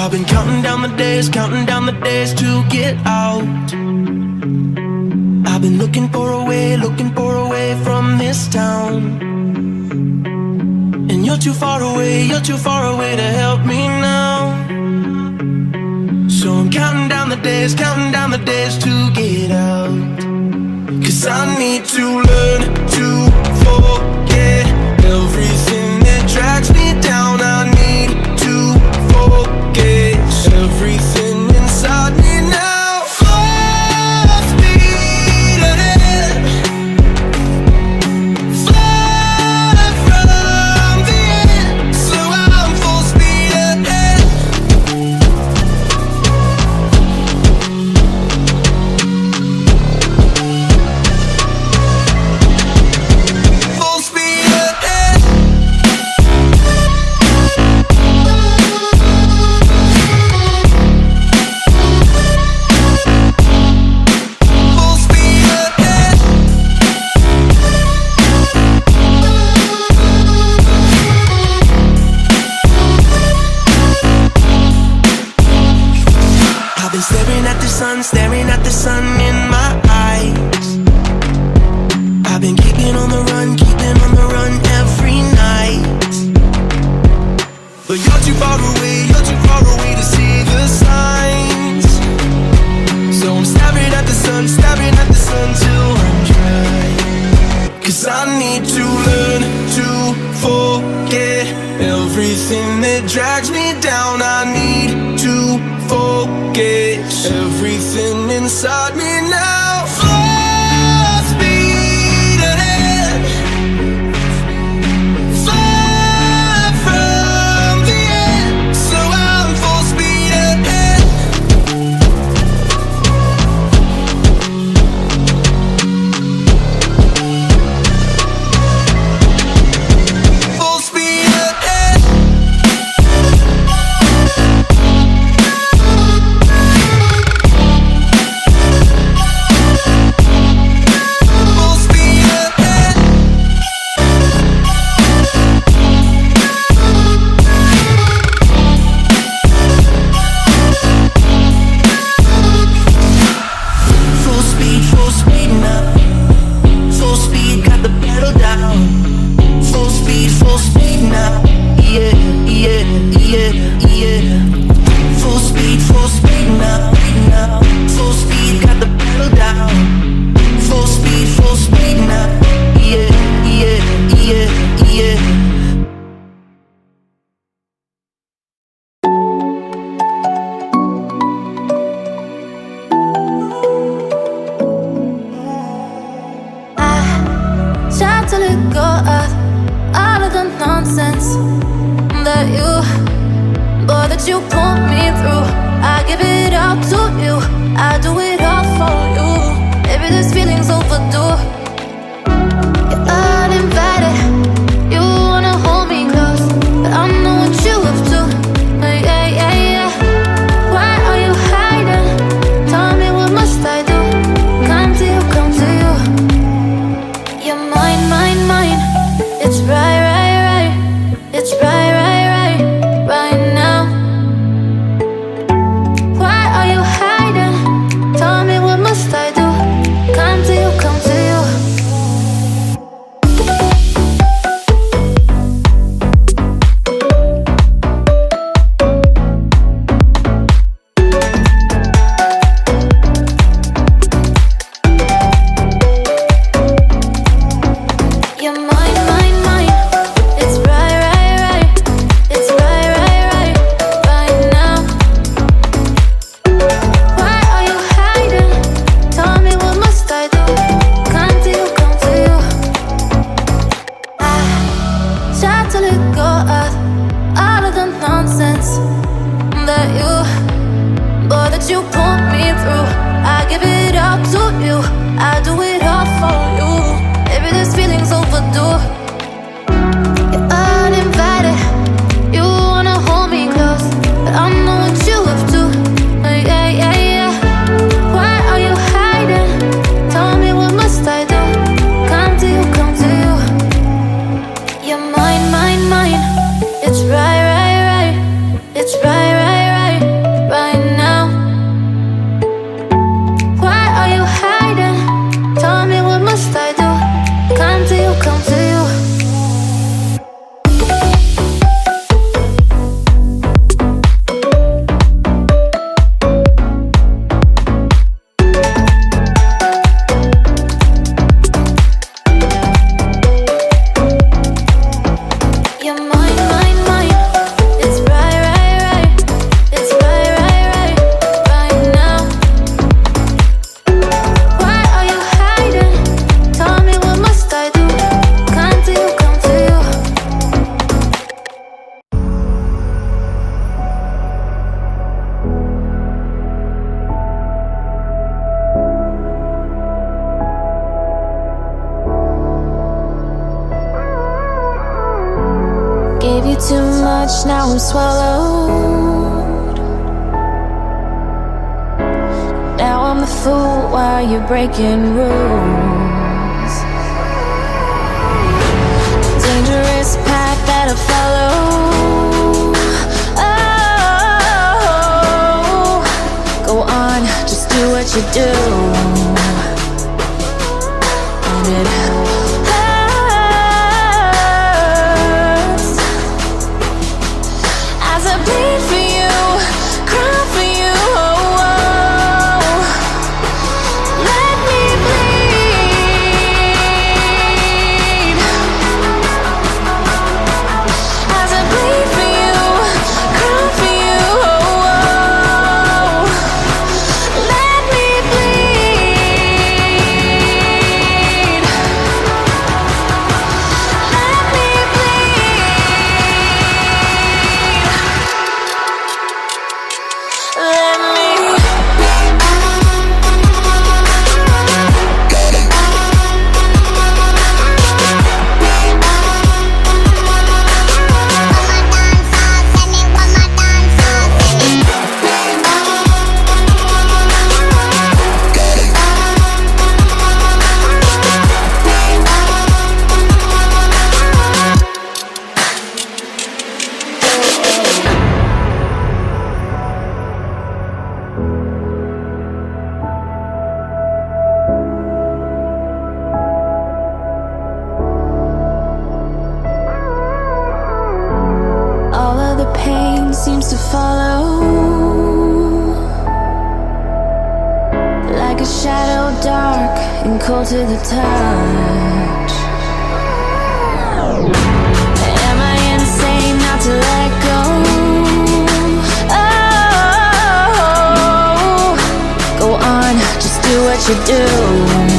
I've been counting down the days to get out. I've been looking for a way from this town. And you're too far away to help me now. So I'm counting down the days to get out. 'Cause I need to learn to forget everything that drags me down. I need to forget everything inside me now. Full speed ahead, fly from the end. So I'm full speed ahead. Full speed ahead. Full speed ahead. I've been staring at the sun in my eyes. I've been keeping on the run every night. But you're too far away to see the signs. So I'm staring at the sun till I'm dry. 'Cause I need to learn to forget everything that drags me down. I need to forget everything inside me now. Full speed ahead, fly from the end. So I'm full speed ahead. Full speed ahead. Full speed ahead. Full speed now. Full speed, got the pedal down. Full speed now. Yeah, yeah, yeah, yeah. Full speed now. Full speed, got the pedal down. Full speed now. Yeah, yeah, yeah, yeah. Try to let go of all of the nonsense that you put me through. I give it all to you, I do it all for you. Maybe this feeling's overdue. You're uninvited, you wanna hold me close, but I know what you have to. Yeah, yeah, yeah. Why are you hiding? Tell me, what must I do? Come to you, come to you. You're mine, mine, mine. It's right, right, right. It's right, right, right, right now. Why are you hiding? Tell me, what must I do? Come to you, come to you. much, now I'm swallowed. Now I'm the fool while you're breaking rules. Dangerous path that I follow. Oh, go on, just do what you do. And it hurts as I bleed for you, cry for you. Oh, oh. Let me bleed as I bleed for you, cry for you. Oh, oh. Let me bleed. Let me bleed. Let me. All of the pain seems to follow, like a shadow, dark and cold to the touch. Am I insane not to let go? Oh, go on, just do what you do.